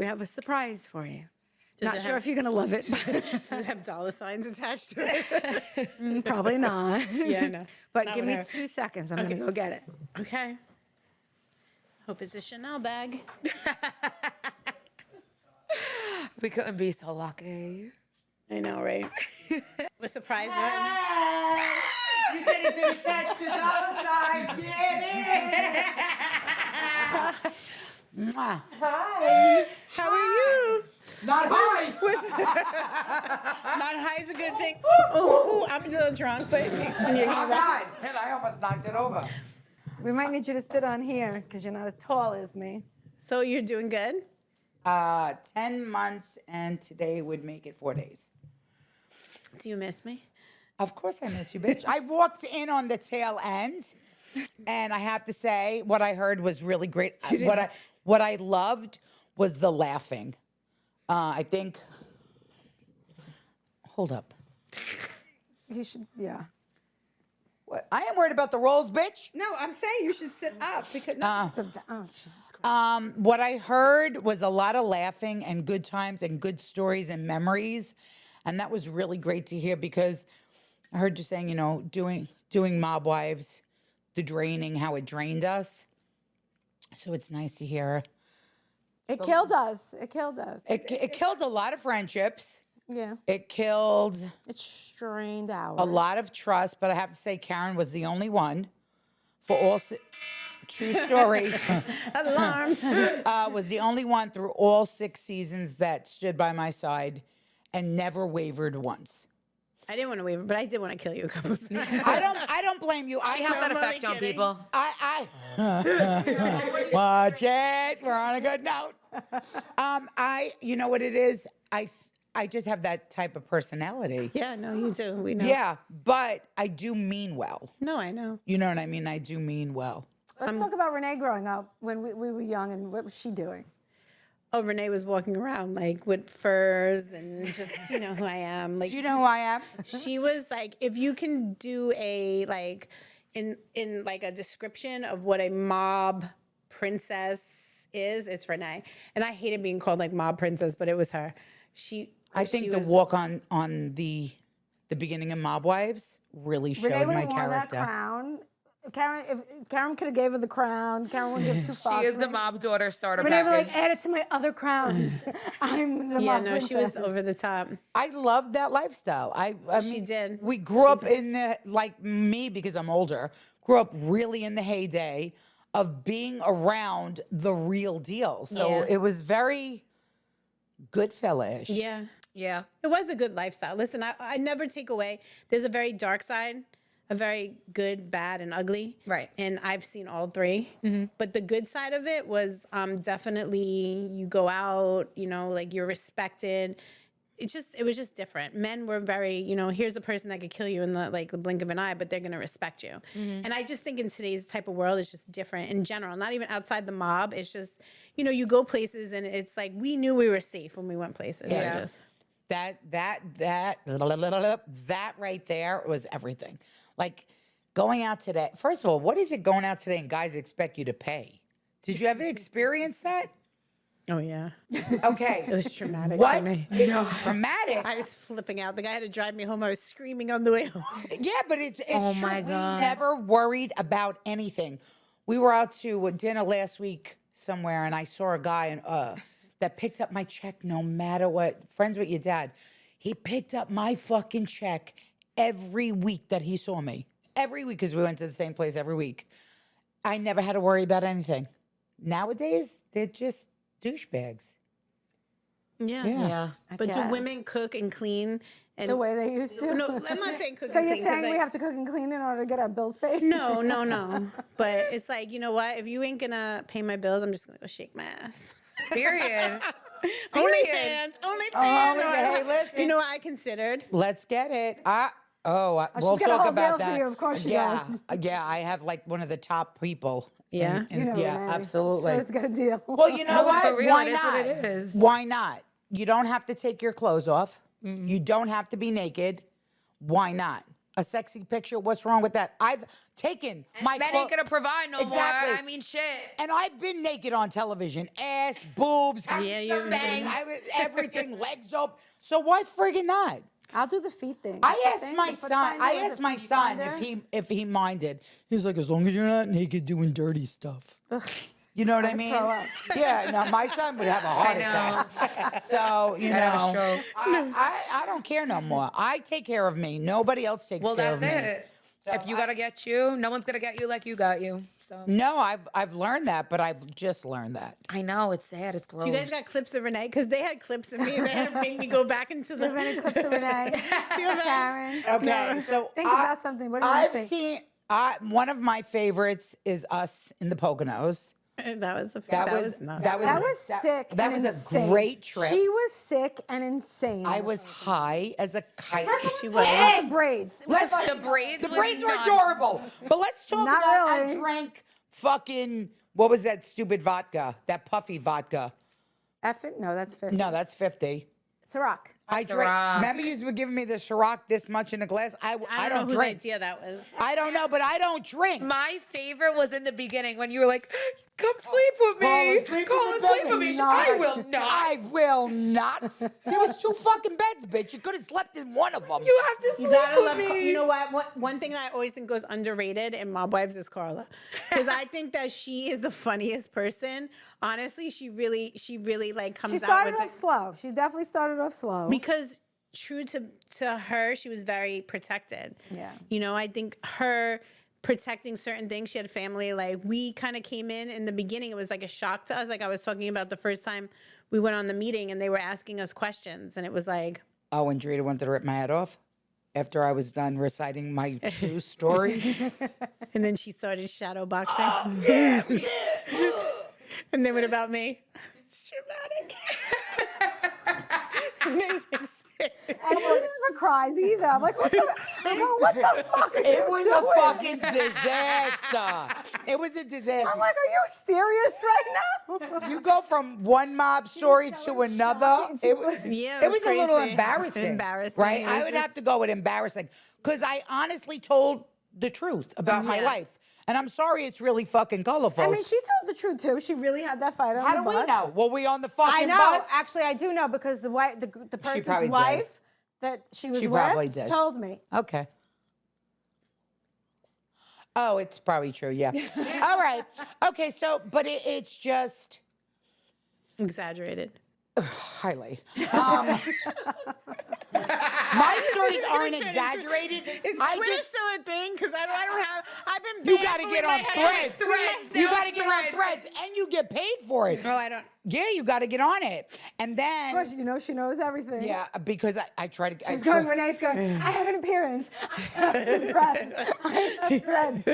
have a surprise for you. Does Not it sure have- if you're going to love it, but Does it have dollar signs attached to it? probably not. Yeah, I know. But Not give with me her. 2 seconds. I'm going to go get it. Okay. Hope it's a Chanel bag. We couldn't be so lucky. I know, right? We're surprised. You said it didn't attach to dollar signs. Mwah. Hi. How are you? Not high. Not high is a good thing. Oh, I'm a little drunk, but Not high. And I almost knocked it over. We might need you to sit on here because you're not as tall as me. So you're doing good? 10 months, and today would make it 4 days. Do you miss me? Of course I miss you, bitch. I walked in on the tail end, and I have to say, what I heard was really great. What I loved was the laughing. I think. Hold up. You should, yeah. What? I am worried about the rolls, bitch. No, I'm saying you should sit up because oh, Jesus Christ. What I heard was a lot of laughing and good times and good stories and memories, and that was really great to hear because I heard you saying, you know, doing Mob Wives, the draining, how it drained us. So it's nice to hear. It killed us. It killed us. It killed a lot of friendships. Yeah. It killed It strained out. a lot of trust, but I have to say Karen was the only one for all. True story. Alarmed. Was the only one through all 6 seasons that stood by my side and never wavered once. I didn't want to waver, but I did want to kill you a couple of times. I don't blame you. She has that I'm effect only on kidding. people. Watch it. We're on a good note. You know what it is? I just have that type of personality. Yeah, no, you do. We know. Yeah, but I do mean well. No, I know. You know what I mean? I do mean well. Let's talk about Renee growing up when we were young and what was she doing? Oh, Renee was walking around like with furs and just, you know who I am. Like, Do you know who I am? she was like, if you can do a like in like a description of what a mob princess is, it's Renee. And I hated being called like mob princess, but it was her. I think she the was- walk on the beginning of Mob Wives really showed Renee would my have worn that character. crown. Karen, if Karen could have gave her the crown, Karen wouldn't give 2 fucks. She is the mob daughter starter Renee would package. like add it to my other crowns. I'm the Yeah, mob no, princess. she was over the top. I loved that lifestyle. I She mean, did. We grew up in the, like me, because I'm older, grew up really in the heyday of being around the real deal. So Yeah. it was very Goodfella-ish. Yeah. Yeah. It was a good lifestyle. Listen, I never take away. There's a very dark side, a very good, bad, and ugly. Right. And I've seen all 3. But the good side of it was definitely you go out, you know, like you're respected. It was just different. Men were very, you know, here's a person that could kill you in the like blink of an eye, but they're gonna respect you. And I just think in today's type of world, it's just different in general. Not even outside the mob. It's just, you know, you go places and it's like we knew we were safe when we went places. Yeah. Just- That right there was everything. Like going out today. First of all, what is it going out today and guys expect you to pay? Did you ever experience that? Oh yeah. Okay. It was traumatic What? for me. Traumatic. I was flipping out. The guy had to drive me home. I was screaming on the way home. Yeah, but it's Oh true. my God. We never worried about anything. We were out to a dinner last week somewhere, and I saw a guy that picked up my check no matter what. Friends with your dad. He picked up my fucking check every week that he saw me. Every week, because we went to the same place every week. I never had to worry about anything. Nowadays, they're just douchebags. Yeah. Yeah. But do guess. women cook and clean? And the way they used to. No, I'm not saying cook So and you're clean. 'cause, saying we like, have to cook and clean in order to get our bills paid? No. But it's like, you know what? If you ain't gonna pay my bills, I'm just gonna go shake my ass. Period. OnlyFans. Hey, listen. You know what I considered? Let's get it. We'll she's got a talk whole about deal for that. you, of course she yeah, does. Yeah, I have like one of the top people. Yeah? You know, yeah, Renee. absolutely. She's got a deal. Well, you know what? for real, Why it is not? what it is. Why not? You don't have to take your clothes off. You don't have to be naked. Why not? a sexy picture. What's wrong with that? I've taken my Men ain't gonna provide no Exactly. more. I mean, shit. And I've been naked on television. Ass, boobs, Yeah, you've been spanks, doing- everything, legs up. So why friggin' not? I'll do the feet thing. I The asked thing, my the foot son. finder, I was it asked my foot son finder? if he minded. He's like, as long as you're not naked doing dirty stuff. You know what I would mean? throw up. Yeah. No, my son would have a heart attack. So you I'd have a know, stroke. I don't care no more. I take care of me. Nobody else takes Well, care that's of me. it. If you gotta get you, no one's gonna get you like you got you. So No, I've learned that, but I've just learned that. I know it's sad. It's gross. You guys got clips of Renee? Because they had clips of me. They had to make me go back into Do you have any the. clips of Renee? Karen? Okay, so Think about something. What do you want I've to say? seen. One of my favorites is us in the Poconos. That was a. That was nuts. That was sick. That and was insane. a great trip. She was sick and insane. I was high as a kite. She was. And the braids. Let's the braids. The was braids were nuts. adorable. But let's talk Not about I really. drank fucking what was that stupid vodka? That puffy vodka. Effing? No, that's 50. No, that's 50. Ciroc. I drank. Ciroc. Remember you were giving me the Ciroc this much in a glass? I I don't don't know whose drink. idea that was. I don't know, but I don't drink. My favorite was in the beginning when you were like, "Come sleep with me. Call and sleep with me." No. I will not. I will not. There was 2 fucking beds, bitch. You could have slept in one of them. You have to You sleep gotta with love. me. You know what? One thing I always think goes underrated in Mob Wives is Carla, because I think that she is the funniest person. Honestly, she really like comes She out started with off slow. She definitely started off slow. because true to her, she was very protected. Yeah. You know, I think her protecting certain things. She had family. Like we kind of came in the beginning. It was like a shock to us. Like I was talking about the first time we went on the meeting and they were asking us questions, and it was like. Oh, and Drita wanted to rip my head off after I was done reciting my true story. And then she started shadow boxing. Oh, yeah. And then what about me? It's dramatic. And there's like six. And she never cries either. I'm like, what the fuck are It you was doing? a fucking disaster. It was a disaster. I'm like, are you serious right now? You go from one mob story to another. Yeah, It was a little crazy. embarrassing. Embarrassing. Right? It I was would just- have to go with embarrassing because I honestly told the truth about my Yeah. life. And I'm sorry it's really fucking colorful. I mean, she told the truth too. She really had that fight on How the do bus. we know? Were we on the fucking I know. bus? Actually, I do know because the probably person's did. wife that she was She with probably did. told me. Okay. Oh, it's probably true. Yeah. All right. Okay. So, but it's just Exaggerated. highly. My stories aren't exaggerated. Is I Twitter just- still a thing? Because I don't have. I've been. You banned got to from get my on head. Threads. Threads. You Now got to it's get on Threads. Threads, and you get paid for it. Oh, I don't. Yeah, you got to get on it, and Of then course, you know she knows everything. yeah, because I try to. She's going. Renee's going. I have an appearance. I have some threads. I have threads.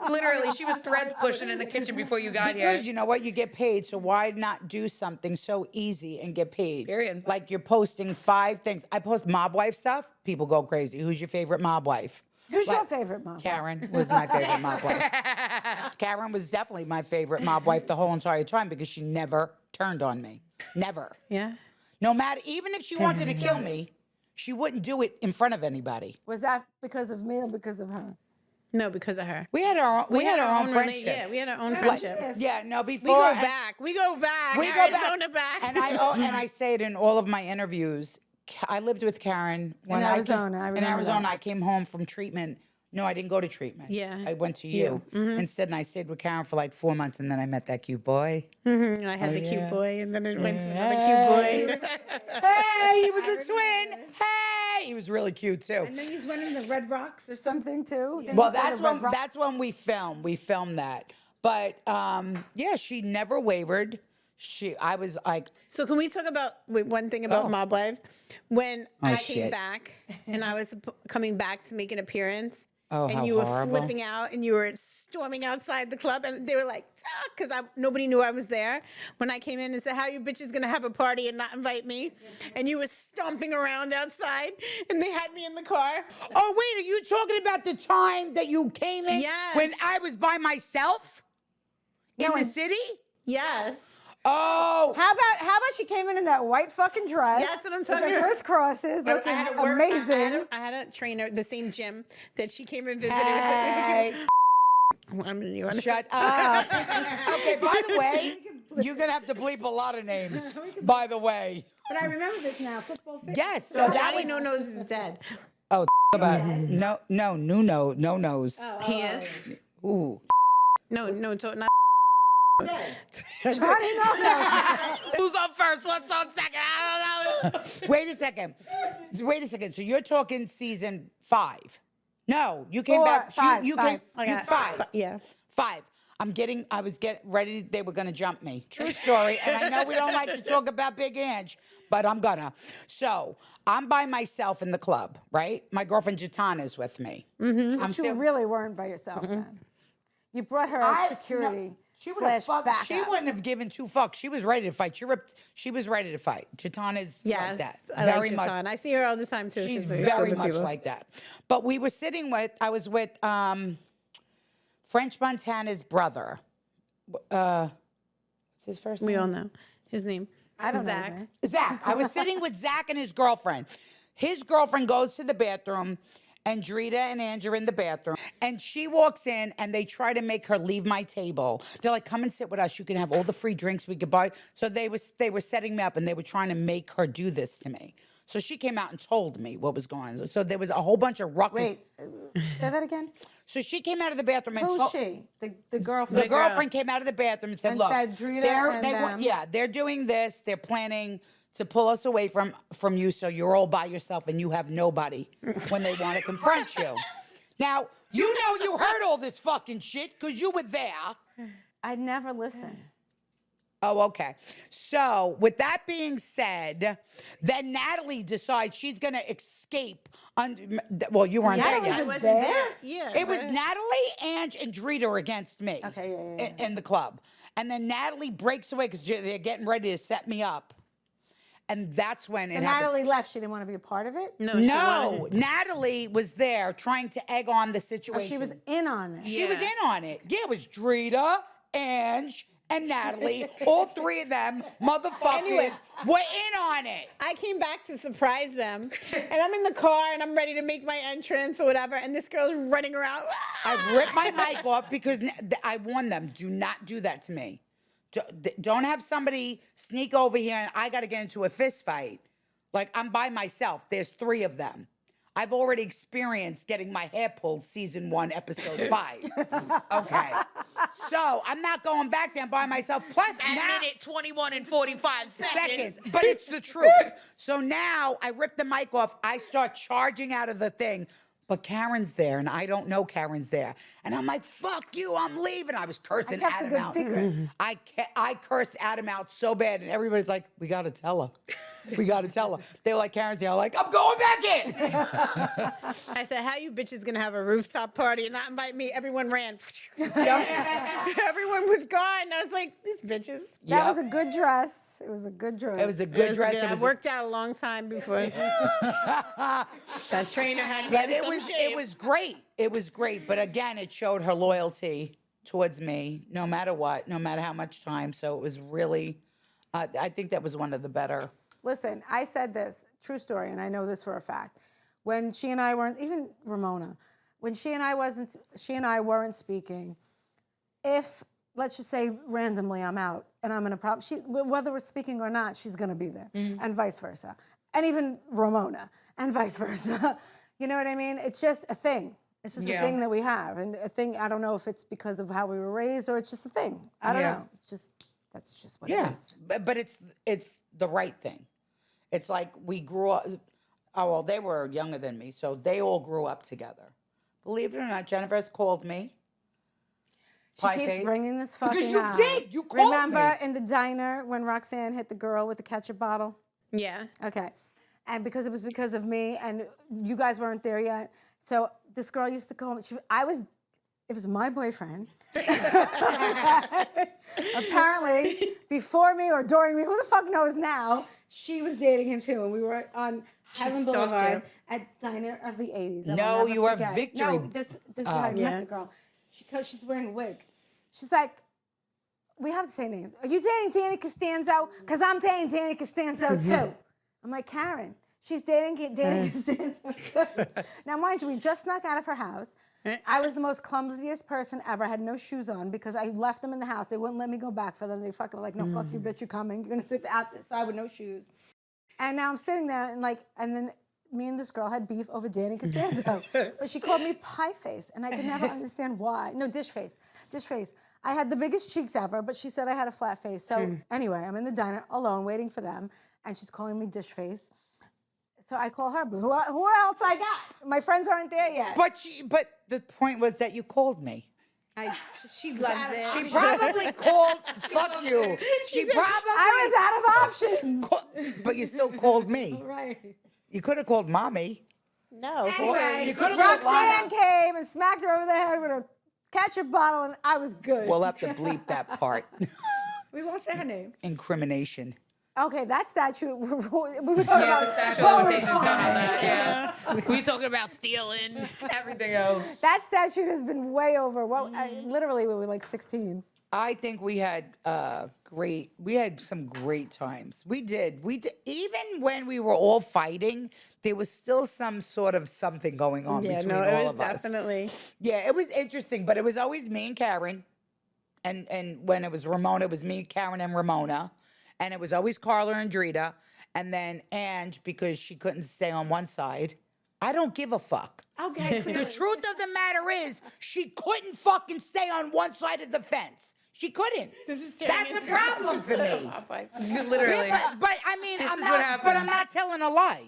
Literally, she was threads pushing in the kitchen before you got here. Because you know what, you get paid, so why not do something so easy and get paid? Period. Like you're posting 5 things. I post mob wife stuff. People go crazy. Who's your favorite mob wife? Who's your Like, favorite mom? Karen was my favorite mob wife. Karen was definitely my favorite mob wife the whole entire time because she never turned on me. Never. Yeah. No matter, even if she wanted to kill me, she wouldn't do it in front of anybody. Was that because of me or because of her? No, because of her. We had our own rela- friendship. Yeah, we had our own friendship. Yeah, no, We before go back. We go back. We go Arizona back. And I say it in all of my interviews. I lived with Karen when Arizona, I in remember Arizona, that. I came home from treatment. No, I didn't go to treatment. Yeah. I went to you. Instead, and I stayed with Karen for like 4 months, and then I met that cute boy. And I had the cute yeah. boy, and then it went to another cute boy. Hey, he was a twin. Hey, he was really cute too. And then you just went in the Red Rocks or something too. Didn't Well, you go to that's Red when Rocks? that's when we filmed. We filmed that. But yeah, she never wavered. I was like, So can we talk about one thing about Mob Wives? When I came shit. back and I was coming back to make an appearance, Oh, and how you were horrible. flipping out and you were storming outside the club, and they were like, because nobody knew I was there. When I came in and said, "How you bitches gonna have a party and not invite me?" And you were stomping around outside, and they had me in the car. oh wait, are you talking about the time that you came in Yes. when I was by myself in the city? Yes. Oh, How about she came in that white fucking dress? That's what I'm with talking the about. crisscrosses, But looking I had to work. amazing. I had a trainer, the same gym that she came and visited. hey, You wanna shut up. Okay, by the way, you're going to have to bleep a lot of names, by the way. But I remember this now. Football fit. Yes, so So that Johnny was... No Nose is dead. Oh, about no nose. He is. Ooh. No, not. Johnny, no. Who's on first? What's on second? I don't know. Wait a second. So you're talking season 5? No, you came back. Five, You five. came. Five. Yeah. 5. I was getting ready. They were gonna jump me. True story. And I know we don't like to talk about Big Ange, but I'm gonna. So I'm by myself in the club, right? My girlfriend Jatana's with me. Mm-hmm. I'm You really weren't by yourself, man. You brought her as security. No, she would have slash fucked. She backup. wouldn't have given 2 fucks. She was ready to fight. She was ready to fight. Jatana's Yes. like that. I Very like much. Chatan. I see her all the time too. She's very very good with much people. like that. But we were sitting with, I was with French Montana's brother. What's his first name? We all know his name. I don't know his Zach. name. Zach. I was sitting with Zach and his girlfriend. His girlfriend goes to the bathroom, and Drita and Ange are in the bathroom. And she walks in, and they try to make her leave my table. They're like, come and sit with us. You can have all the free drinks we could buy. So they were setting me up, and they were trying to make her do this to me. So she came out and told me what was going on. So there was a whole bunch of ruckus. Wait, say that again. So she came out of the bathroom and Who's told... she? The girlfriend. The girlfriend came out of the bathroom and said, And look, said, "Drita and them." they're doing this. They're planning to pull us away from you, so you're all by yourself and you have nobody when they want to confront you. Now, you know you heard all this fucking shit because you were there. I never listen. Oh, okay. So, with that being said, then Natalie decides she's going to escape. Well, you weren't Natalie there yet. was wasn't there? Yeah. It was Natalie, Ange, and Drita were against me. Okay, yeah. In the club. And then Natalie breaks away because they're getting ready to set me up. And that's when So it happened. Natalie left. She didn't want to be a part of it? No, she No, wanted- Natalie was there trying to egg on the Oh, situation. she was in on it. She was Yeah. in on it. Yeah, it was Drita, Ange, and Natalie. All 3 of them motherfuckers were in on it. I came back to surprise them, and I'm in the car and I'm ready to make my entrance or whatever, and this girl's running around. I ripped my mic off because I warned them, do not do that to me. Don't have somebody sneak over here and I got to get into a fist fight. Like, I'm by myself. There's 3 of them. I've already experienced getting my hair pulled season 1, episode 5. Okay. So I'm not going back there by myself. Plus, At now, minute 21 and 45 seconds. but it's the truth. So now I rip the mic off. I start charging out of the thing. But Karen's there, and I don't know Karen's there. And I'm like, fuck you, I'm leaving. I was cursing kept a Adam good out. secret. I cursed Adam out so bad, and everybody's like, we got to tell her. We got to tell her. They were like, Karen's there. I'm like, I'm going back in. I said, how you bitches gonna have a rooftop party and not invite me? Everyone ran. Everyone was gone. I was like, these bitches. That was a good dress. It was a good dress. It was a good dress. I worked out a long time before that trainer had me. But in some shape. it was great. It was great. But again, it showed her loyalty towards me, no matter what, no matter how much time. So it was really, I think that was one of the better. Listen, I said this, true story, and I know this for a fact. When she and I weren't, even Ramona, when she and I weren't speaking, if, let's just say randomly I'm out and I'm in a problem, whether we're speaking or not, she's gonna be there, and vice versa. And even Ramona, and vice versa. You know what I mean? It's just a thing. It's just a thing that we have. And a thing, I don't know if it's because of how we were raised or it's just a thing. I don't know. It's just, that's just what it is. But it's the right thing. It's like we grew up, oh, well, they were younger than me, so they all grew up together. Believe it or not, Jennifer's called me. She Pie keeps face. bringing this fucking Because you out. did. You called Remember me. in the diner when Roxanne hit the girl with the ketchup bottle? Yeah. Okay. And because it was because of me and you guys weren't there yet. So this girl used to call me. It was my boyfriend. Apparently, before me or during me, who the fuck knows now, she was dating him too. And we were on Heaven stalked Boulevard you. at Diner of the 80s. I will No, never you were forget. Victory. No, this is how I met Yeah. the girl. She's wearing a wig. She's like, we have to say names. Are you dating Danny Costanzo? Because I'm dating Danny Costanzo too. I'm like, Karen, she's dating Danny Costanzo too. Now, mind you, we just snuck out of her house. I was the most clumsiest person ever. I had no shoes on because I left them in the house. They wouldn't let me go back for them. They fucking were like, no, fuck you, bitch, you're coming. You're going to sit outside with no shoes. And now I'm sitting there and then me and this girl had beef over Danny Costanzo. But she called me pie face, and I could never understand why. No, dish face. I had the biggest cheeks ever, but she said I had a flat face. So anyway, I'm in the diner alone waiting for them, and she's calling me dish face. So I call her, but who else I got? My friends aren't there yet. But the point was that you called me. She loves it. She probably called, fuck you. She probably. I was out of options. But you still called me. Right. You could have called mommy. No. Anyway, You could have called Roxanne Lana. came and smacked her over the head with a ketchup bottle, and I was good. We'll have to bleep that part. We won't say her name. Incrimination. Okay, that statute, we were talking Yeah, about the statute of Well, limitations it's on all fine. that. Yeah. We talking about stealing, everything else. That statute has been way over. Well, literally, we were like 16. I think we had some great times. We did. Even when we were all fighting, there was still some sort of something going on between all it was of us. definitely. Yeah, it was interesting, but it was always me and Karen. And when it was Ramona, it was me, Karen, and Ramona. And it was always Carla and Drita. And then Ange, because she couldn't stay on one side. I don't give a fuck. Okay, The truth of the matter is, she couldn't fucking stay on one side of the fence. She couldn't. That's a problem for me. Literally. But I mean, This I'm is not, what but happens. I'm not telling a lie.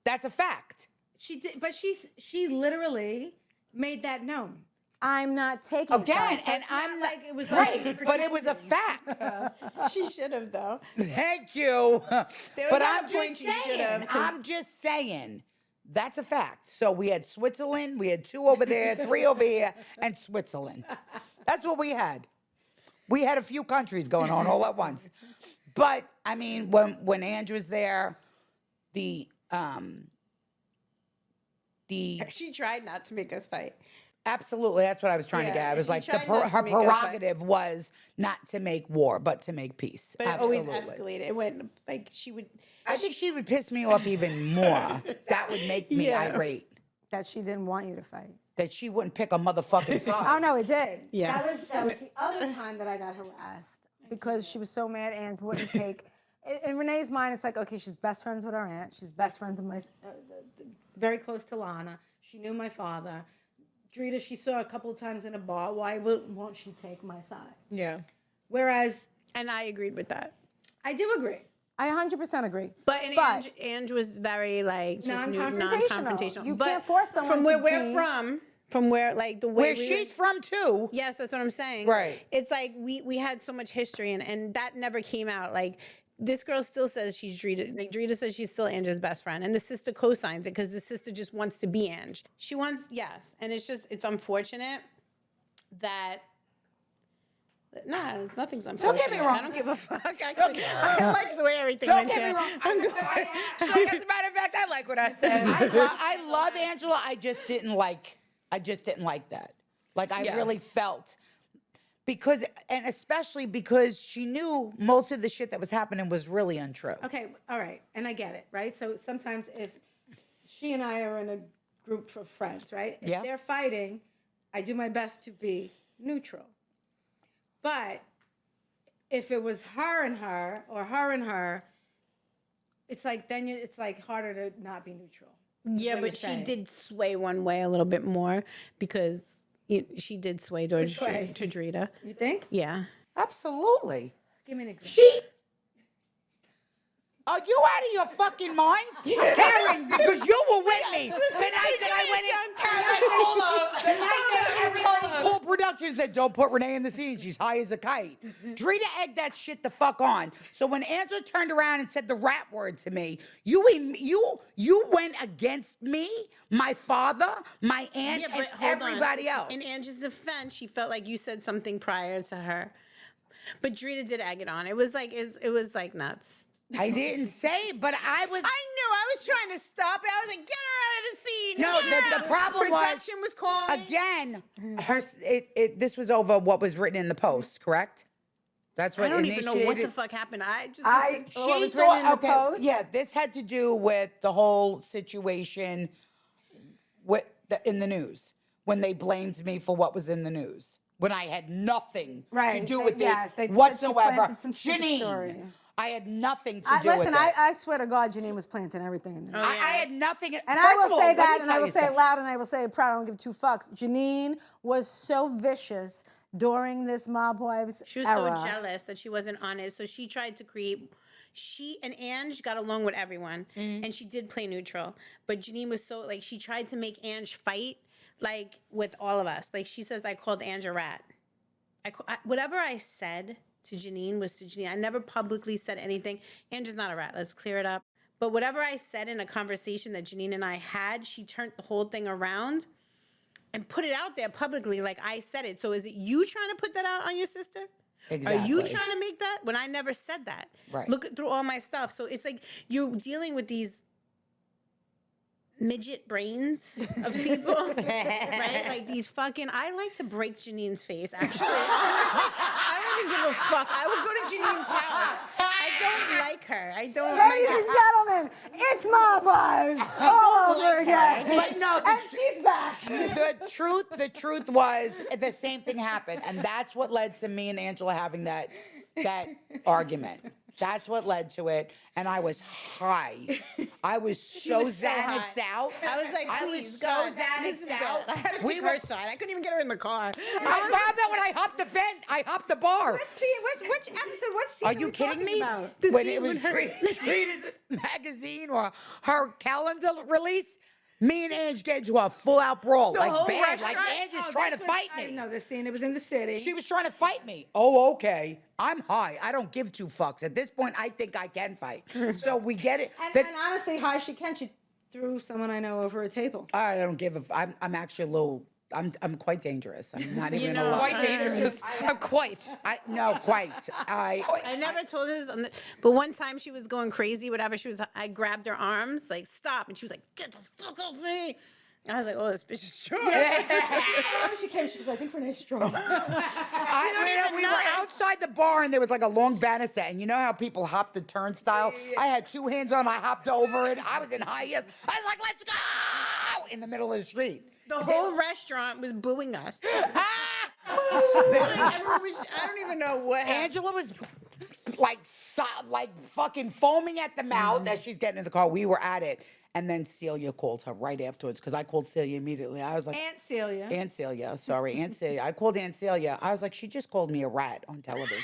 That's a fact. She did, but she literally made that known. I'm not taking Again, sides. So and it's not I'm like it was right, like but it was a fact. She should have though. Thank you. was But at I'm a point just she should have, saying. 'cause- I'm just saying. That's a fact. So we had Switzerland, we had 2 over there, 3 over here, and Switzerland. That's what we had. We had a few countries going on all at once. But I mean, when Andrew was there, the She tried not to make us fight. absolutely, that's what I was trying to Yeah, get. I was she like, tried not to her make us fight. prerogative was not to make war, but to make peace. But it Absolutely. always escalated. It went like she would. I think she would piss me off even more. That would make me Yeah. irate. that she didn't want you to fight. That she wouldn't pick a motherfucking side. Oh no, it did. Yeah. That was the other time that I got harassed because she was so mad Aunt wouldn't take. In Renee's mind, it's like, okay, she's best friends with her aunt. She's best friends with my, very close to Lana. She knew my father. Drita, she saw a couple of times in a bar. Why won't she take my side? Yeah. Whereas And I agreed with that. I do agree. I 100% agree. But Ange was very like just Non-confrontational. non-confrontational. You but can't force someone from where to we're be- from where like the way Where she's from too. Yes, that's what I'm saying. Right. It's like we had so much history and that never came out. Like this girl still says she's Drita. Like Drita says she's still Ange's best friend, and the sister co-signs it because the sister just wants to be Ange. She wants and it's unfortunate that. Nah, nothing's unfortunate. get me wrong. I don't give a fuck. Actually, I like the way everything Don't went get me down. wrong. I'm good. She's like, as a matter of fact, I like what I said. I love Angela. I just didn't like that. Like I Yeah. really felt because, and especially because she knew most of the shit that was happening was really untrue. Okay, all right, and I get it, right? So sometimes if she and I are in a group of friends, right? If Yeah. they're fighting, I do my best to be neutral. But if it was her and her, or her and her, it's like it's like harder to not be neutral. Yeah, what but you're she saying. did sway one way a little bit more because she did sway towards Which way? to Drita. You think? Yeah. Absolutely. Give me an example. She. Are you out of your fucking mind? Karen, because you were with me the night that I went in. The night that Full Production said, don't put Renee in the scene. She's high as a kite. Drita egged that shit the fuck on. So when Angela turned around and said the rap word to me, you went against me, my father, my aunt, and everybody else. In Angie's defense, she felt like you said something prior to her. But Drita did egg it on. It was like nuts. I didn't say, but I was. I knew. I was trying to stop it. I was like, get her out of the scene. No, Get her the out." problem was Protection was calling. again. This was over what was written in the post, correct? That's what I don't even know what the initiated- fuck happened. I just What was written in the post? Yeah, this had to do with the whole situation in the news when they blamed me for what was in the news when I had nothing to Right. do with Yes, it they said she whatsoever. planted some stupid story. Janine, I had nothing to do with Listen, it. I swear to God, Janine was planting everything in the news. I had nothing. And I will say that, and I will will say it loud, and I will say it proud. I don't give two fucks. Janine was so vicious during this Mob Wives She was era. so jealous that she wasn't on it. So she tried to create. She and Ange got along with everyone, and she did play neutral. But Janine was so like she tried to make Ange fight like with all of us. Like she says, I called Ange a rat. Whatever I said to Janine was to Janine. I never publicly said anything. Ange is not a rat. Let's clear it up. But whatever I said in a conversation that Janine and I had, she turned the whole thing around and put it out there publicly like I said it. So is it you trying to put that out on your sister? Exactly. Are you trying to make that when I never said that? Right. Look through all my stuff. So it's like you're dealing with these midget brains of people, right? Like these fucking. I like to break Janine's face. Actually, honestly, I don't even give a fuck. I would go to Janine's house. I don't like her. I don't. Ladies and gentlemen, it's Mob Wives all over again. But no, and she's back. the truth was the same thing happened, and that's what led to me and Angela having that argument. That's what led to it, and I was high. I was so was so Xanaxed high. out. I was like, I was please, so God, this is Xanaxed out. bad. I had to take her side. I couldn't even get her in the car. How about when I hopped the vent? I hopped the bar. Which episode? What scene Are you kidding me? When it was Treated magazine or her calendar release, me and Ange get into a full-out brawl. The Like whole bad. Like restaurant? Ange is trying to fight I me. know this scene. It was in the city. She was trying to fight me. Oh, okay. I'm high. I don't give two fucks. At this point, I think I can fight. So we get it. and honestly, high she can. She threw someone I know over a table. I don't give a. I'm actually a little. I'm quite dangerous. I'm not even know, gonna lie. Quite dangerous. Quite. No, quite. I never told her, but one time she was going crazy, whatever. I grabbed her arms, like, stop. And she was like, get the fuck off me. And I was like, oh, this bitch is strong. She came. She was like, I think Renee's strong. We were outside the bar and there was like a long banister, and you know how people hop the turnstile? I had two hands on. I hopped over it. I was in high heels. I was like, let's go in the middle of the street. The whole restaurant was booing us. Everyone was, I don't even know what happened. Angela was like fucking foaming at the mouth as she's getting in the car. We were at it. And then Celia called her right afterwards because I called Celia immediately. I was like, Aunt Celia. Aunt Celia, sorry, Aunt Celia. I called Aunt Celia. I was like, she just called me a rat on television.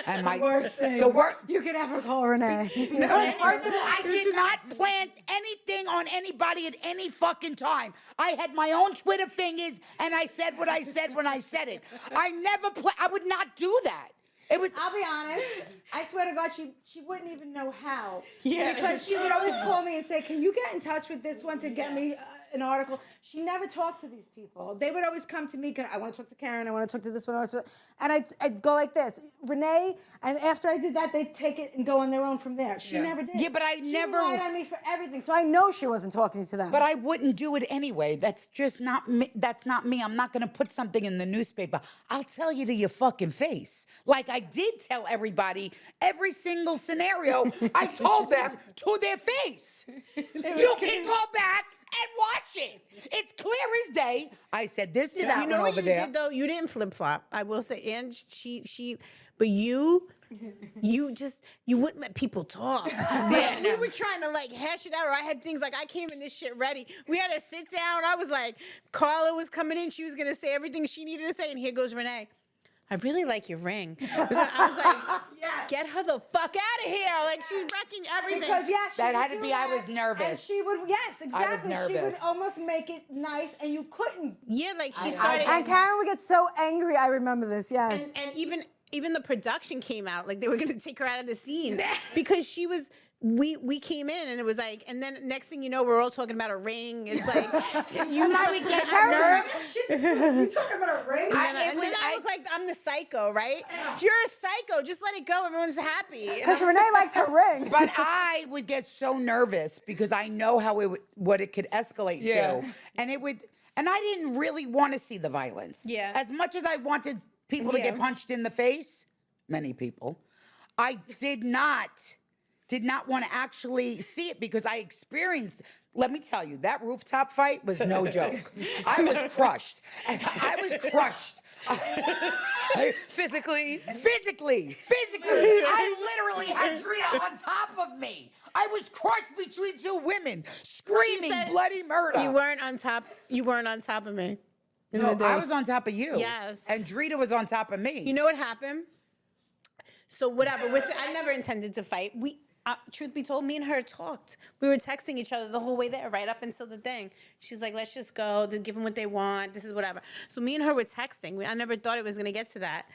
And my Worst thing. the worst. You could ever call Renee. No, first of all, I did not plant anything on anybody at any fucking time. I had my own Twitter fingers, and I said what I said when I said it. I never I would not do that. It was. I'll be honest. I swear to God, she wouldn't even know how. Yeah. Because she would always call me and say, "Can you get in touch with this one to get me an article?" She never talked to these people. They would always come to me. I want to talk to Karen. I want to talk to this one. And I'd go like this, Renee. And after I did that, they'd take it and go on their own from there. She never did. Yeah, but She relied on me for everything, so I know she wasn't talking to them. But I wouldn't do it anyway. That's just not me. That's not me. I'm not going to put something in the newspaper. I'll tell you to your fucking face. Like I did tell everybody, every single scenario, I told them to their face. You can go back and watch it. It's clear as day. I said this to that You know one what over you there. did though? You didn't flip flop. I will say, and but you wouldn't let people talk. Yeah, we were trying to like hash it out, or I had things like I came in this shit ready. We had to sit down. I was like, Carla was coming in. She was gonna say everything she needed to say, and here goes Renee. I really like your ring. I was like, get her the fuck out of here. Like, she's wrecking everything. Because, she That would had to do be, I was that, nervous. And she would, yes, exactly. She would nervous. almost make it nice, and you couldn't. Yeah, like she started. And Karen would get so angry. I remember this, yes. And even the production came out. Like, they were going to take her out of the scene. Because she was... We came in and it was like, and then next thing you know, we're all talking about a ring. It's like, you and I would get nervous. You talking about a ring? And then I look like I'm the psycho, right? You're a psycho. Just let it go. Everyone's happy. Because Renee likes her ring. But I would get so nervous because I know how what it could escalate to. And and I didn't really want to see the violence. Yeah. As much as I wanted people to get punched in the face, many people. I did not want to actually see it because I experienced, let me tell you, that rooftop fight was no joke. I was crushed. I was crushed. Physically. Physically. I literally had Drita on top of me. I was crushed between two women, screaming said bloody murder. You weren't on top of me. No, I was on top of you. Yes. And Drita was on top of me. You know what happened? So whatever. I never intended to fight. Truth be told, me and her talked. We were texting each other the whole way there, right up until the thing. She's like, let's just go. Give them what they want. This is whatever. So me and her were texting. I never thought it was going to get to that.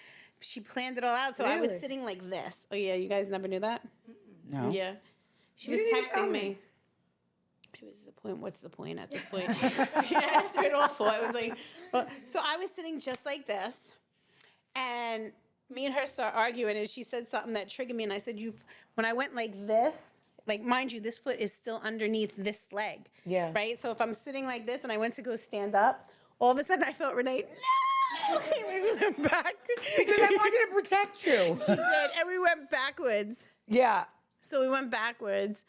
She planned it all out. So I was sitting like this. Oh, yeah. You guys never knew that? No. Yeah. She was texting me. It was the point. What's the point at this point? After it all fought, it was like, well, so I was sitting just like this. And me and her start arguing, and she said something that triggered me. And I said, when I went like this, like, mind you, this foot is still underneath this leg. Yeah. Right? So if I'm sitting like this and I went to go stand up, all of a sudden I felt Renee, no! We went back. Because I wanted to protect you. She did, and we went backwards. Yeah. So we went backwards.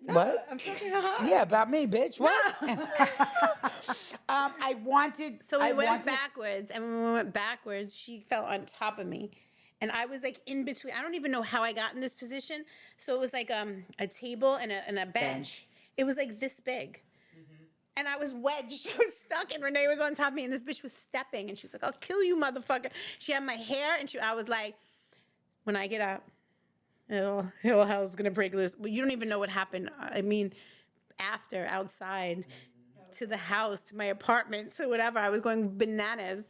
What? I'm talking about. Yeah, about me, bitch. What? I wanted. So we went wanted- backwards, and when we went backwards, she fell on top of me. And I was like in between. I don't even know how I got in this position. So it was like a table and a bench. It was like this big. And I was wedged. I was stuck, and Renee was on top of me, and this bitch was stepping. And she was like, I'll kill you, motherfucker. She had my hair, and I was like, when I get up, hell's gonna break loose. But you don't even know what happened. I mean, after, outside, to the house, to my apartment, to whatever. I was going bananas.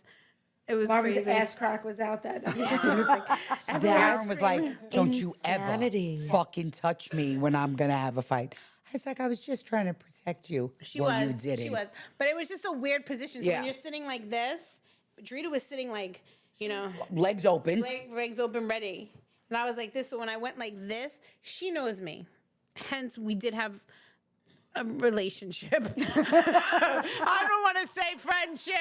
It was Marvin's crazy. ass crack was out that day. It was like, Darren was like, don't you Insanity. ever fucking touch me when I'm going to have a fight. I was like, I was just trying to protect you. She well, was. You didn't. She was. But it was just a weird position. So Yeah. when you're sitting like this, Drita was sitting like, Legs open. legs open, ready. And I was like this. So when I went like this, she knows me. Hence, we did have a relationship. I don't want to say friendship.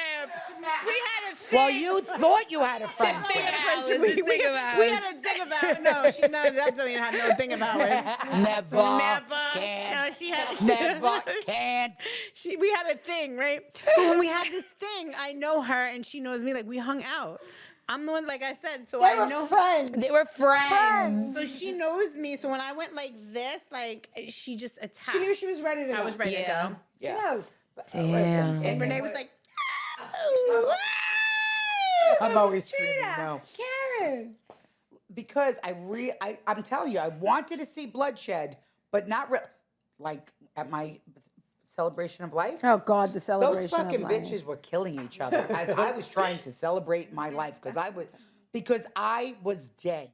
We had a thing. Well, you thought you had a friendship. We had a ours, friendship. this thing of We ours. had a thing about. No, she definitely had no thing about us. Never. Never. Can't. No, she had. Never. Can't. We had a thing, right? But when we had this thing, I know her and she knows me. Like, we hung out. I'm the one, like I said, so They I were know. friends. They were friends. So she knows me. So when I went like this, like, she just attacked. She knew she was ready to go. I was ready Yeah. to go. She Yeah. knows. Damn. And Renee was like, I'm always screaming no. Karen. Because I'm telling you, I wanted to see bloodshed, but not like at my celebration of life. Oh God, the celebration Those fucking of life. bitches were killing each other as I was trying to celebrate my life because I was dead.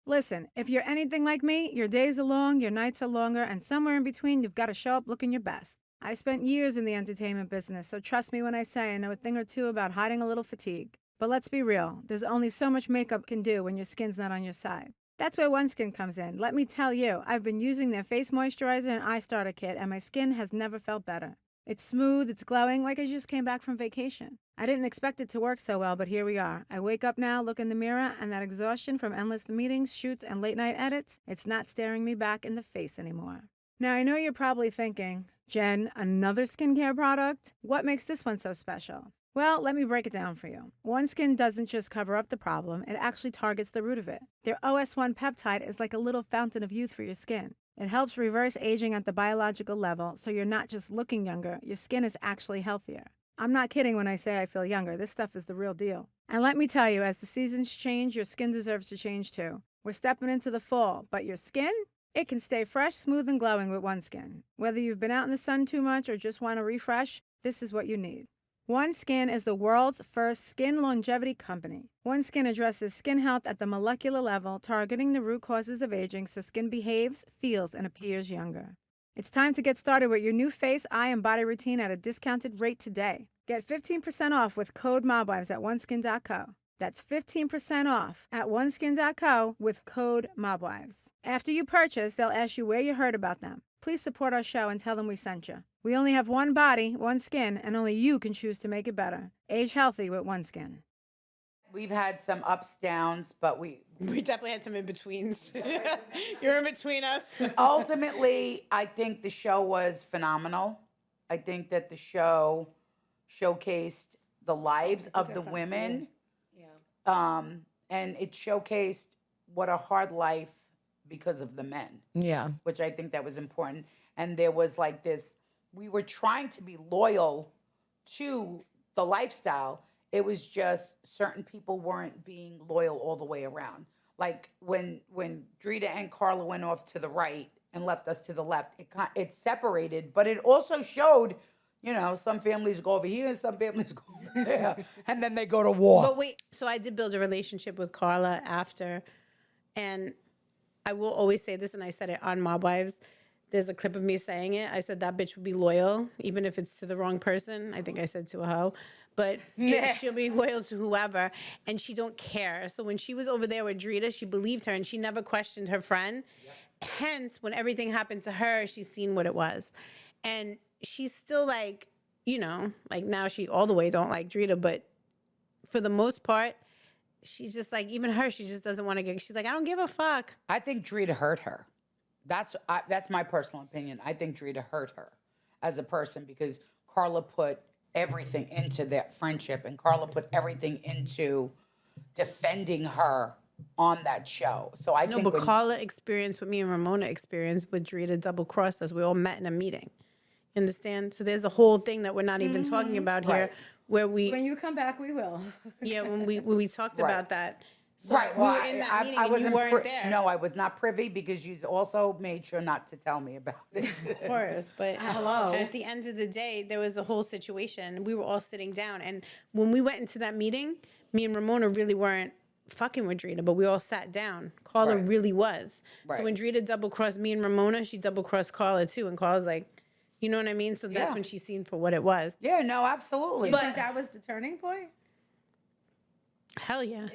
Listen, if you're anything like me, your days are long, your nights are longer, and somewhere in between, you've got to show up looking your best. I spent years in the entertainment business, so trust me when I say I know a thing or two about hiding a little fatigue. But let's be real, there's only so much makeup can do when your skin's not on your side. That's where OneSkin comes in. Let me tell you, I've been using their face moisturizer and eye starter kit, and my skin has never felt better. It's smooth, it's glowing, like I just came back from vacation. I didn't expect it to work so well, but here we are. I wake up now, look in the mirror, and that exhaustion from endless meetings, shoots, and late-night edits, it's not staring me back in the face anymore. Now, I know you're probably thinking, Jen, another skincare product? What makes this one so special? Well, let me break it down for you. OneSkin doesn't just cover up the problem, it actually targets the root of it. Their OS1 peptide is like a little fountain of youth for your skin. It helps reverse aging at the biological level, so you're not just looking younger, your skin is actually healthier. I'm not kidding when I say I feel younger. This stuff is the real deal. And let me tell you, as the seasons change, your skin deserves to change too. We're stepping into the fall, but your skin? It can stay fresh, smooth, and glowing with OneSkin. Whether you've been out in the sun too much or just want to refresh, this is what you need. OneSkin is the world's first skin longevity company. OneSkin addresses skin health at the molecular level, targeting the root causes of aging so skin behaves, feels, and appears younger. It's time to get started with your new face, eye, and body routine at a discounted rate today. Get 15% off with code MOBWIVES at oneskin.co. That's 15% off at oneskin.co with code MOBWIVES. After you purchase, they'll ask you where you heard about them. Please support our show and tell them we sent you. We only have one body, one skin, and only you can choose to make it better. Age healthy with OneSkin. We've had some ups, downs, but we definitely had some in-betweens. You're in between us. ultimately, I think the show was phenomenal. I think that the show showcased the lives of the women. And it showcased what a hard life because of the men. Yeah. Which I think that was important. And there was like this, we were trying to be loyal to the lifestyle. It was just certain people weren't being loyal all the way around. Like when Drita and Carla went off to the right and left us to the left, it separated, but it also showed, you know, some families go over here and some families go over there, and then they go to war. But wait, so I did build a relationship with Carla after, and I will always say this, and I said it on Mob Wives. There's a clip of me saying it. I said that bitch would be loyal, even if it's to the wrong person. I think I said to a hoe. But she'll be loyal to whoever, and she don't care. So when she was over there with Drita, she believed her, and she never questioned her friend. Yep. Hence, when everything happened to her, she's seen what it was. And she's still like, you know, like now she all the way don't like Drita, but for the most part, she's just like, even her, she just doesn't want to get, she's like, I don't give a fuck. I think Drita hurt her. That's my personal opinion. I think Drita hurt her as a person because Carla put everything into that friendship, and Carla put everything into defending her on that show. So I think but Carla experienced what me and Ramona experienced with Drita double crossed us. We all met in a meeting. You understand? So there's a whole thing that we're not even talking about here, where we. When you come back, we will. Yeah, when we talked about that. So right. we were in that meeting I and you wasn't weren't there. No, I was not privy because you also made sure not to tell me about it. Of course, but at the end of the day, there was a whole situation. We were all sitting down, and when we went into that meeting, me and Ramona really weren't fucking with Drita, but we all sat down. Carla really was. So when Drita double crossed me and Ramona, she double crossed Carla too, and Carla's like, you know what I mean? So that's when she's seen for what it was. Yeah, no, absolutely. Do you think that was the turning point? Hell yeah.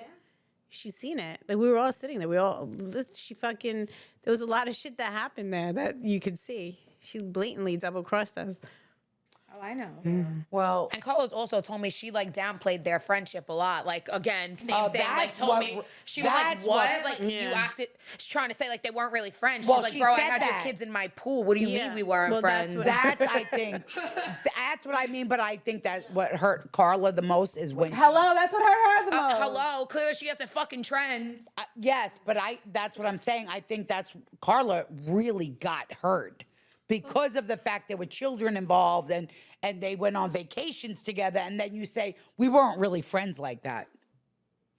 She's seen it. Like we were all sitting there. There was a lot of shit that happened there that you could see. She blatantly double crossed us. Oh, I know. Well, And Carlos also told me she like downplayed their friendship a lot. Like again, same thing. Like that's told me she was like, that's "What? what- Like you acted?" She's trying to say like they weren't really friends. Well, She's like, she "Bro, I said had your that. kids in my pool. What do you mean we weren't Well, that's friends?" what- that's I think that's what I mean. But I think that what hurt Carla the most is when Hello, that's what hurt her the most. Hello, clearly she has a fucking trends. yes, but that's what I'm saying. I think that's Carla really got hurt because of the fact there were children involved and they went on vacations together, and then you say we weren't really friends like that.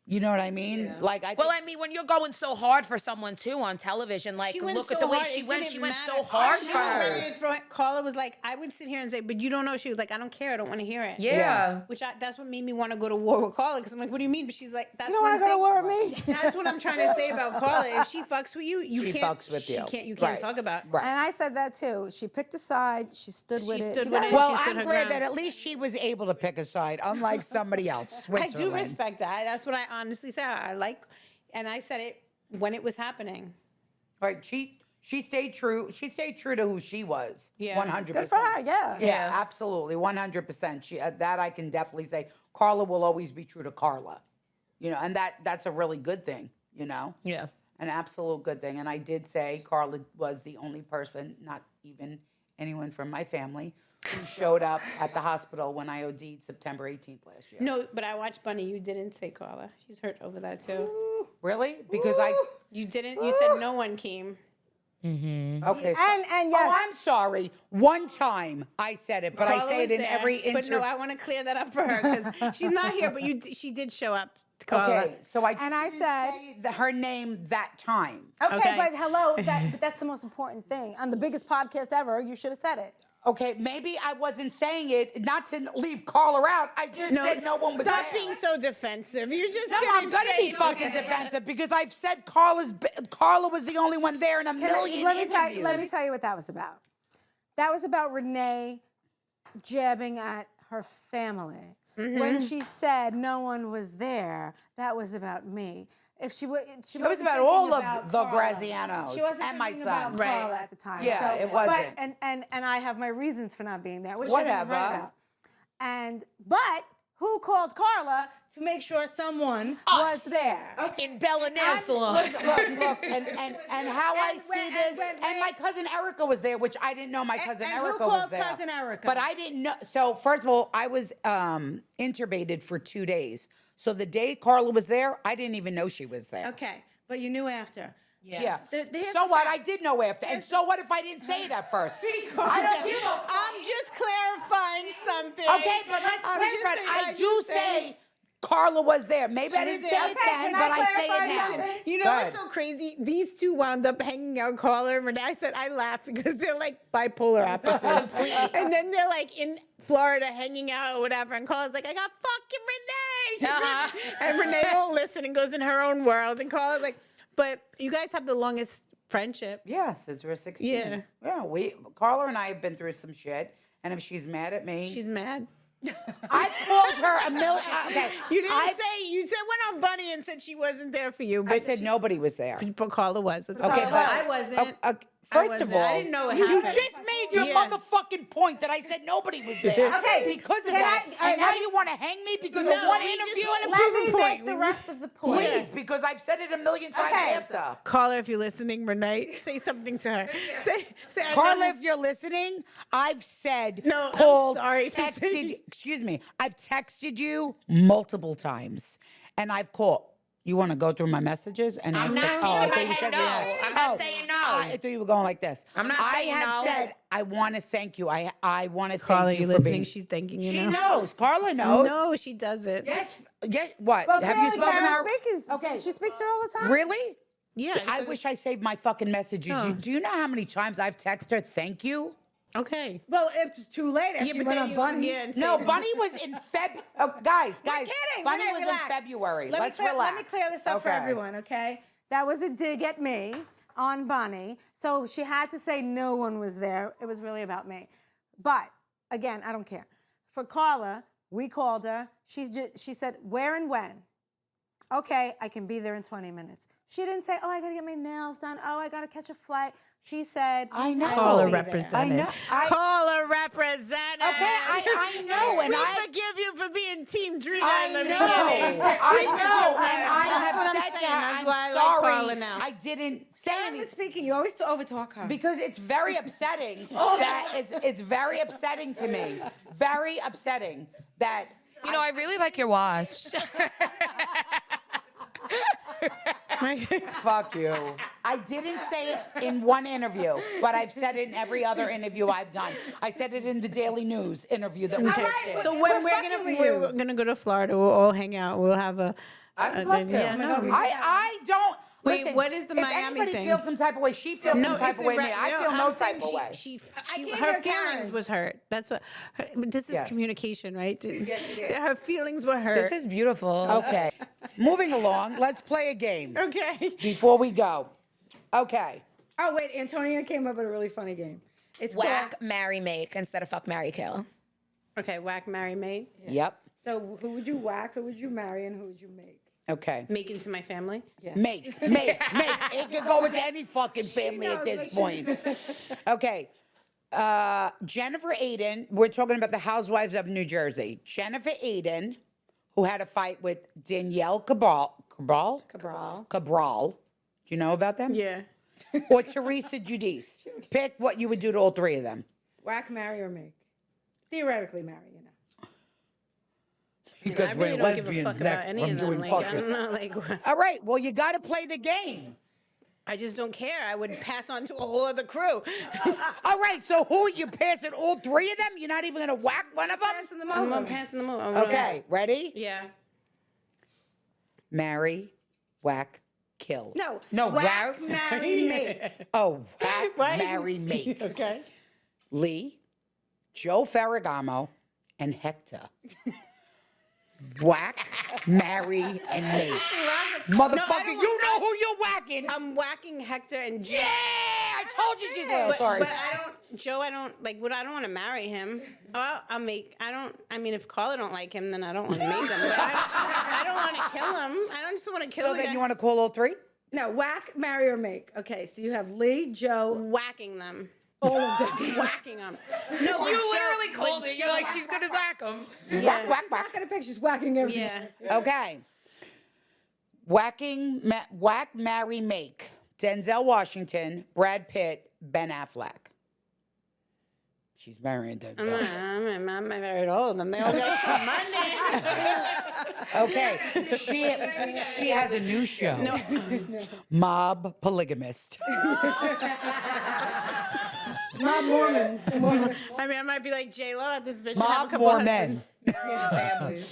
You know what I mean? Like Well, I mean, when you're going so hard for someone too on television, like She went look so at the way hard, she it went. didn't She went matter. so hard She for was her. ready to throw it. Carla was like, I would sit here and say, but you don't know. She was like, I don't care. I don't want to hear it. Yeah. That's what made me want to go to war with Carla, because I'm like, what do you mean? But she's like, that's You don't want to go to war with me? That's what I'm trying to say about Carla. If she fucks with you, She can't. fucks with you. You can't Right. talk about. Right. And I said that too. She picked a side. She stood with it. stood You with gotta- it. Well, She stood I'm her glad ground. that at least she was able to pick a side, unlike somebody else. I do Switzerland. respect that. That's what I honestly say. I like, and I said it when it was happening. Right? She stayed true. She stayed true to who she was. Yeah. 100%. Good for her, yeah. Yeah, absolutely, 100%. She that I can definitely say. Carla will always be true to Carla, you know, and that's a really good thing, you know. Yeah. An absolute good thing. And I did say Carla was the only person, not even anyone from my family, who showed up at the hospital when I OD'd September 18th last year. No, but I watched Bunny. You didn't say Carla. She's hurt over that too. Really? Because You didn't. You said no one came. okay. So, And yes. oh, I'm sorry. One time I said it, but I Carla say was it in there, every But interview. no, I want to clear that up for her because she's not here. But she did show up. Carla. Okay, so I And I didn't said- say her name that time. Okay, Okay. but hello, but that's the most important thing. On the biggest podcast ever, you should have said it. Okay, maybe I wasn't saying it not to leave Carla out. I just said no one was Stop there. being so defensive. You just No, didn't I'm gonna say be it. fucking defensive because I've said Carla was the only one there in a million Let interviews. me tell you what that was about. That was about Renee jabbing at her family. When she said no one was there, that was about me. If she would, she It was wasn't about thinking all about of the Carla. Grazianos She wasn't and my thinking son. about Right. Carla at the time. Yeah, it wasn't. But, and I have my reasons for not being there, which I didn't Whatever. write about. But who called Carla to make sure someone was there. In Bella Nail Salon. Look, and how I see this, and my cousin Erica was there, which I didn't know my cousin and who Erica was called there. cousin Erica? But I didn't know. So first of all, I was intubated for 2 days. So the day Carla was there, I didn't even know she was there. Okay, but you knew after. Yeah. Here's So the what? fact. I did know after. And so what if I didn't say it at first? I don't give a fuck. I'm just clarifying something. Okay, but let's I'm just clarify. saying- I I'm do just say saying- Carla was there. Maybe I She was didn't there. say it Okay, then, can I but I say clarify it now. something? You know Go what's ahead. so crazy? These two wound up hanging out, Carla and Renee. I said I laugh because they're like bipolar opposites. And then they're like in Florida hanging out or whatever. And Carla's like, I got fucking Renee. She's like- and Renee won't listen and goes in her own worlds. And Carla's like, but you guys have the longest friendship. Yeah, since we're 16. Yeah. Yeah, Carla and I have been through some shit. And if she's mad at me, She's mad. I called her a million. Okay, You didn't say, you said went on Bunny and said she wasn't there for you. But I said nobody was there. But Carla was. That's Okay, fine. but I wasn't. First of all, I didn't know what you happened. just made your Yes. motherfucking point that I said nobody was there. Okay, because of can that. I- And now you want to hang me because of No, one we just interview? wanna Let me prove a make point. the rest of the point. Please, because I've said it a million times Okay. after. Carla, if you're listening, Renee, say something to her. Say I Carla, never- if you're listening, I've said, No, I'm called, sorry to texted, say- excuse me, I've texted you multiple times. And I've called. You want to go through my messages and I'm ask not me- shaking I my thought you head said no. yes. I'm not saying no. I thought you were going like this. I'm not saying I have no. said, I want to thank you. I want to Carla, thank you you for listening? being. She's thanking you She now. knows. Carla knows. No, she doesn't. Yes. Yes. What? But Have you Karen spoken to her? speaks, Okay. she speaks to her all the time. Really? Yeah. I so- wish I saved my fucking messages. Do you know how many times I've texted her, thank you? Okay. Well, it's too late after you went on Bunny. and No, say- Bunny was in February. Oh, guys. Kidding. Bunny Renee, was relax. in February. Let Let's me relax. Let me clear this up for Okay. everyone, okay? That was a dig at me on Bunny. So she had to say no one was there. It was really about me. But again, I don't care. For Carla, we called her. She said, where and when? Okay, I can be there in 20 minutes. She didn't say, oh, I got to get my nails done. Oh, I got to catch a flight. She said, I know. Carla will be there. represented. I know. Carla represented. Okay, I know, and we I- forgive you for being Team Drina I in the know. beginning. I know. And I That's have what I'm said to saying. her, That's I'm why I like sorry. Carla now. I didn't say Karen was anything. speaking. You always overtalk her. Because it's very upsetting that it's very upsetting to me. Very upsetting that You know, I really like your watch. fuck you. I didn't say it in one interview, but I've said it in every other interview I've done. I said it in the Daily News interview that we just did. So when We're fucking with you. we're gonna go to Florida, we'll all hang out. We'll have a. I would love to. Yeah, no, we- I don't. Wait, listen, what is the if Miami anybody thing? feels some type of way, she feels some type of way. Me, I feel no type of way. can't Her hear feelings Karen. was hurt. That's what. But this is Yes. communication, right? Her feelings were hurt. This is beautiful. Okay. Moving along, let's play a game okay. before we go. Okay. Oh, wait, Antonia came up with a really funny game. It's Whack, marry, make instead of fuck, marry, kill. Okay. Whack, marry, mate. Yep. So who would you whack, who would you marry, and who would you make? Okay. Make into my family. Make. It could go into any fucking family at knows this what she- point. Okay. Jennifer Aiden, we're talking about the Housewives of New Jersey. Jennifer Aiden, who had a fight with Danielle Cabral. Do you know about them? Yeah. Or Teresa Giudice. Pick what you would do to all three of them. Whack, marry, or make? Theoretically marry, you know. Because I really don't give a fuck about any of them. Like, I fucking. don't know, like, All right, well, you got to play the game. I just don't care. I would pass on to a whole other crew. All right, so who you passing all three of them? You're not even going to whack one of them? Passing them I'm over. passing them over. Okay, ready? Yeah. Marry, whack, kill. No, whack, marry, make. Oh, whack, Why? marry, make. Okay. Lee, Joe Ferragamo, and Hector. Whack, marry, and make. Motherfucker, you know who you're whacking. I'm whacking Hector and Joe. Yeah, I told you she's But, sorry. but I don't, Joe, I don't, like, I don't want to marry him. I'll make, I mean, if Carla don't like him, then I don't want to make him. But I don't want to kill him. I don't just want to kill So the then guy. you want to call all three? No, whack, marry, or make. Okay, so you have Lee, Joe. Whacking them. All of them. whacking them. No, You but literally Jill- called but it. You're like, she's gonna whack him. Whack, whack, She's whack. not gonna pick. She's whacking everything. Yeah. Okay. Whack, marry, make. Denzel Washington, Brad Pitt, Ben Affleck. She's marrying Denzel. I'm married all of them. They all got some money. Okay. She has a new show. No. Mob Polygamist. Mob Mormons. I mean, I might be like J-Lo at this bitch. and have a Mob couple more husbands. men.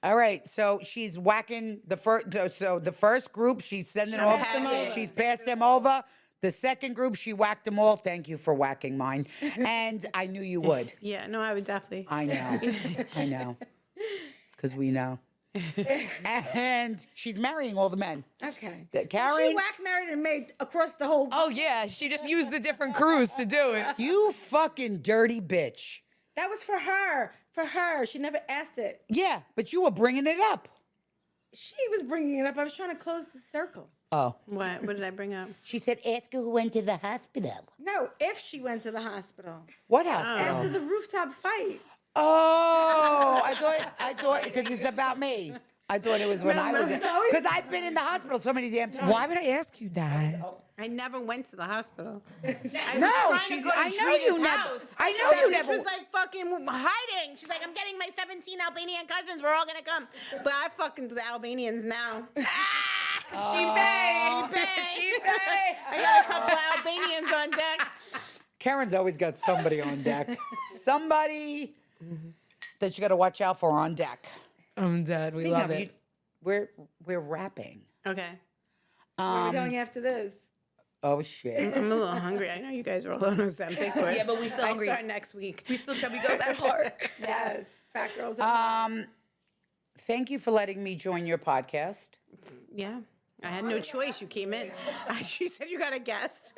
All right, so she's whacking the first. So the first group, she's sending off. She's passed them over. The second group, she whacked them all. Thank you for whacking mine. And I knew you would. Yeah, no, I would definitely. I know, because we know. And she's marrying all the men. Okay. Karen, She waxed, married, and made across the whole. Oh yeah, she just used the different crews to do it. you fucking dirty bitch. That was for her. For her. She never asked it. Yeah, but you were bringing it up. She was bringing it up. I was trying to close the circle. Oh. What did I bring up? She said, ask her who went to the hospital. No, if she went to the hospital What hospital? after the rooftop fight. Oh, I thought, because it's about me. I thought it was when I was in, because I've been in the hospital so many damn times. Why would I ask you that? I never went to the hospital. No, to go to I know Trina's you never. house. I know That you bitch never. was like fucking hiding. She's like, I'm getting my 17 Albanian cousins. We're all gonna come. But I fucking do the Albanians now. She paid. She paid. I got a couple Albanians on deck. Karen's always got somebody on deck. Somebody that you got to watch out for on deck. I'm dead. We Speaking love of, it. We're rapping. Okay. Where are we going after this? Oh shit. I'm a little hungry. I know you guys are all on Ozempic, but Yeah, but we still I hungry. start next week. We still chubby girls at heart. Yes. Fat girls. Thank you for letting me join your podcast. Yeah. I had no choice. You came in. She said you got a guest.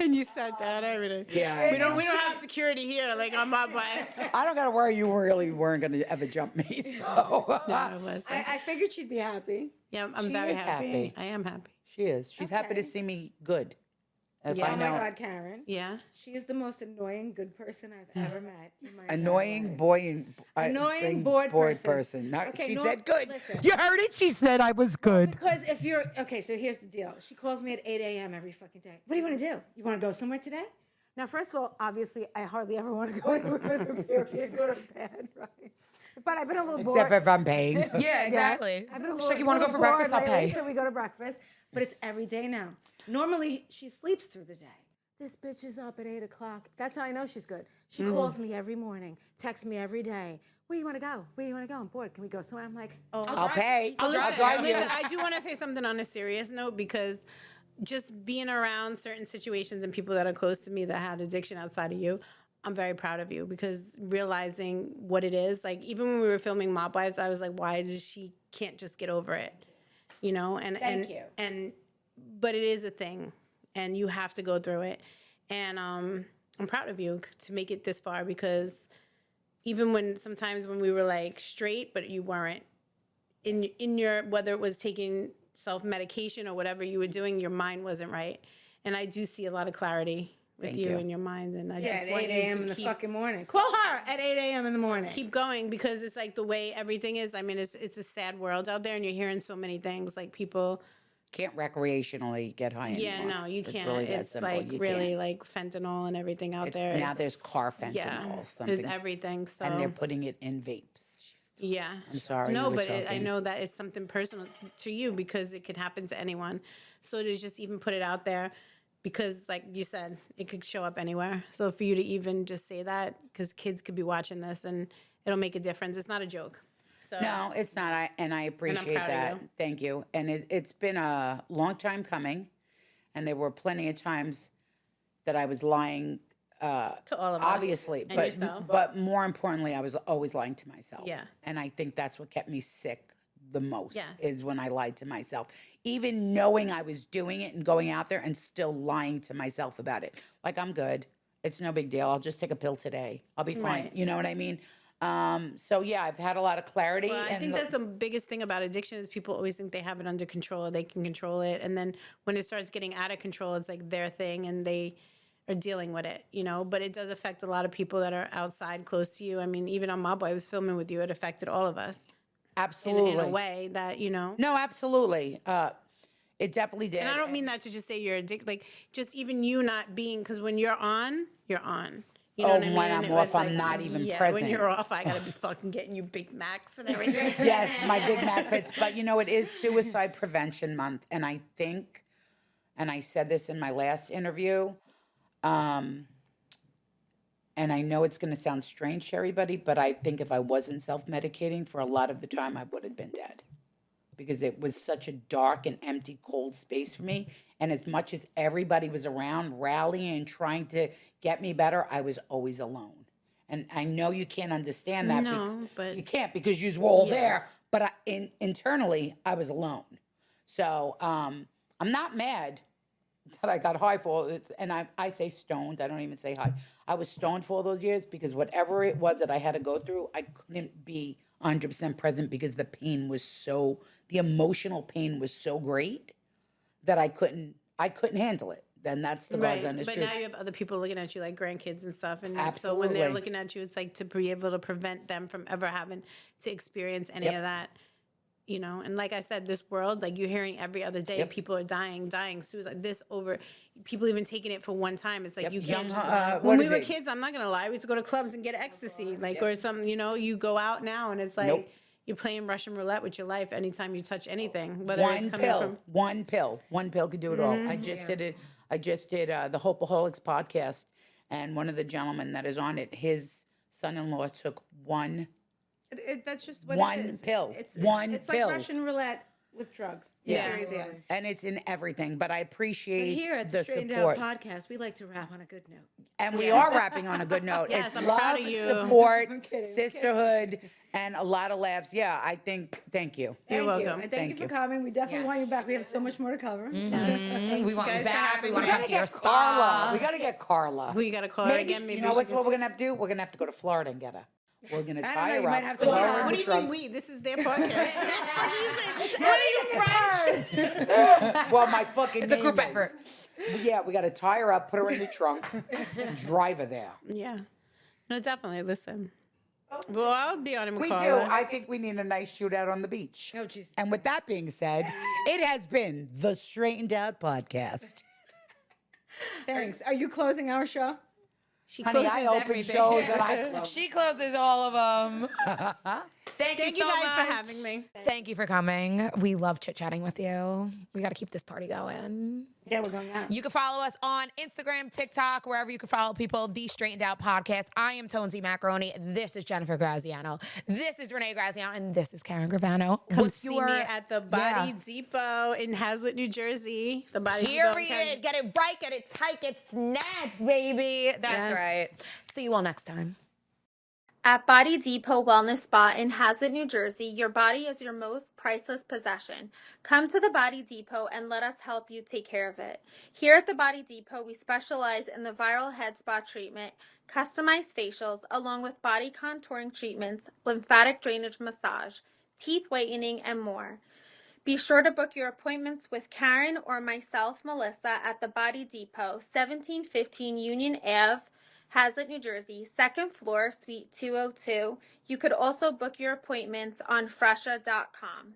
And you sat down, everything. Yeah, We don't have security here, like on my wives. I don't got to worry. You really weren't going to ever jump me. So No, it was. I figured she'd be happy. Yeah, I'm She very is happy. happy. I am happy. she is. She's happy to Okay. see me good. If Yeah. I Oh know. my God, Karen. Yeah. She is the most annoying good person I've ever met. In my entire Annoying, life. boring, Annoying, bored person. No, Okay, she no, said good. listen. You heard it? She said I was good. Because if you're okay, so here's the deal. She calls me at 8 a.m. every fucking day. What do you want to do? You want to go somewhere today? Now, first of all, obviously, I hardly ever want to go anywhere with a period, go to bed, right? But I've been a little bored. Except if I'm paying. Yeah, exactly. I've been a She's little, like, you want to go for little breakfast? bored I'll lately, pay. So we go to breakfast, but it's every day now. Normally, she sleeps through the day. This bitch is up at 8 o'clock. That's how I know she's good. She calls me every morning, texts me every day. Where you want to go? Where you want to go? I'm bored. Can we go somewhere? I'm like, oh, I'll pay. I'll Listen, drive you. I do want to say something on a serious note because just being around certain situations and people that are close to me that had addiction outside of you, I'm very proud of you because realizing what it is, like even when we were filming Mob Wives, I was like, why does she can't just get over it? You know, Thank you. But it is a thing and you have to go through it. And I'm proud of you to make it this far because even when sometimes when we were like straight, but you weren't in your, whether it was taking self-medication or whatever you were doing, your mind wasn't right. And I do see a lot of clarity with Thank you you. in your mind. And I yeah, just at want 8 you a.m. in to the keep, fucking morning. Call her at 8 a.m. in the morning. keep going because it's like the way everything is. I mean, it's a sad world out there and you're hearing so many things like people. Can't recreationally get high Yeah, anymore. no, you It's can't. really that it's simple. like You really can't. like fentanyl and everything out there. Now It's- there's car fentanyl, Yeah, something. there's everything. So And they're putting it in vapes. yeah, I'm sorry. No, you were but I talking. know that it's something personal to you because it could happen to anyone. So to just even put it out there, because like you said, it could show up anywhere. So for you to even just say that, because kids could be watching this and it'll make a difference. It's not a joke. So No, it's not. I appreciate proud of that. you. Thank you. And it's been a long time coming, and there were plenty of times that I was lying. to all of us, Obviously, and but yourself. but more importantly, I was always lying to myself. Yeah. And I think that's what kept me sick the most Yes. is when I lied to myself, even knowing I was doing it and going out there and still lying to myself about it. Like I'm good. It's no big deal. I'll just take a pill today. I'll be fine. Right. You know what I mean? So yeah, I've had a lot of clarity. Well, I and think look- that's the biggest thing about addiction is people always think they have it under control, they can control it, and then when it starts getting out of control, it's like their thing, and they are dealing with it, you know, but it does affect a lot of people that are outside close to you. I mean, even on Mob Boy, I was filming with you. It affected all of us Absolutely. in a way that, you know. No, absolutely. It definitely did. And I don't mean that to just say you're addicted. Like, just even you not being, because when you're on, you're on. You know what I mean? When And I'm it was off, I'm not even When present. you're off, I got to be fucking getting you Big Macs and everything. Yes, my Big Mac fits. But, you know, it is Suicide Prevention Month. And I think, and I said this in my last interview, and I know it's going to sound strange to everybody, but I think if I wasn't self-medicating for a lot of the time, I would have been dead. Because it was such a dark and empty, cold space for me. And as much as everybody was around rallying and trying to get me better, I was always alone. And I know you can't understand that. No, but you can't because you were all there. But internally, I was alone. So I'm not mad that I got high for it. And I say stoned. I don't even say high. I was stoned for all those years because whatever it was that I had to go through, I couldn't be 100% present because the pain was so, the emotional pain was so great that I couldn't handle it. Then that's the God's honest But truth. now you have other people looking at you like grandkids and stuff. And so when Absolutely. they're looking at you, it's like to be able to prevent them from ever having to experience any of that. You know, and like I said, this world, like you're hearing every other day, people are dying, suicide, this over, people even taking it for one time. It's like you can't just, when we were kids, I'm not going to lie, we used to go to clubs and get ecstasy, like, or some, you know, you go out now and it's like, you're playing Russian roulette with your life anytime you touch anything, whether it's coming from. One pill could do it all. I just did it. I just did the Hopeaholics podcast, and one of the gentlemen that is on it, his son-in-law took one That's just what One it is. pill. It's One it's pill. like Russian roulette with drugs. Yeah. Very there. and it's in everything. But I appreciate But here at the the Straightened support. Out podcast, we like to wrap on a good note. And we are wrapping on a good note. Yes, It's I'm love, proud of you. support, sisterhood, and a lot of laughs. Yeah, I think, thank you. You're Thank you. welcome. And thank you for coming. We definitely want you back. We have so much more to cover. We want you back. We want to We come gotta to your get spa. Carla. We got to get Carla. Who you got to call her Maybe, again? Maybe you know she what can- we're going to have to do? We're going to have to go to Florida and get her. We're going to I don't tie know, her you up. might have to put go her to- in What the do you trunk. mean we? This is their podcast. What are you French? Well, my fucking It's a group name is. effort. Yeah, we got to tie her up, put her in the trunk, and drive her there. Yeah. No, definitely. Listen. Well, I'll be on it, We do. Carla. I think we need a nice shootout on the beach. Oh, Jesus. And with that being said, it has been the Straightened Out Podcast. Thanks. Are you closing our show? She Honey, closes I open everything. shows and I close. She closes all of them. Thank Thank you you so guys much for having me. Thank you for coming. We love chit-chatting with you. We got to keep this party going. Yeah, we're going out. You can follow us on Instagram, TikTok, wherever you can follow people, The Straightened Out Podcast. I am Tonesy Macaroni. This is Jennifer Graziano. This is Renee Graziano. And this is Karen Gravano. Come see me at the Body Depot in Hazlet, New Jersey. The Body Depot. Period. Get it right, get it tight, get snatched, baby. That's Yes. right. See you all next time. At Body Depot Wellness Spa in Hazlet, New Jersey, your body is your most priceless possession. Come to the Body Depot and let us help you take care of it. Here at the Body Depot, we specialize in the viral head spa treatment, customized facials, along with body contouring treatments, lymphatic drainage massage, teeth whitening, and more. Be sure to book your appointments with Karen or myself, Melissa, at the Body Depot, 1715 Union Ave, Hazlet, New Jersey, 2nd floor, Suite 202. You could also book your appointments on Fresha.com.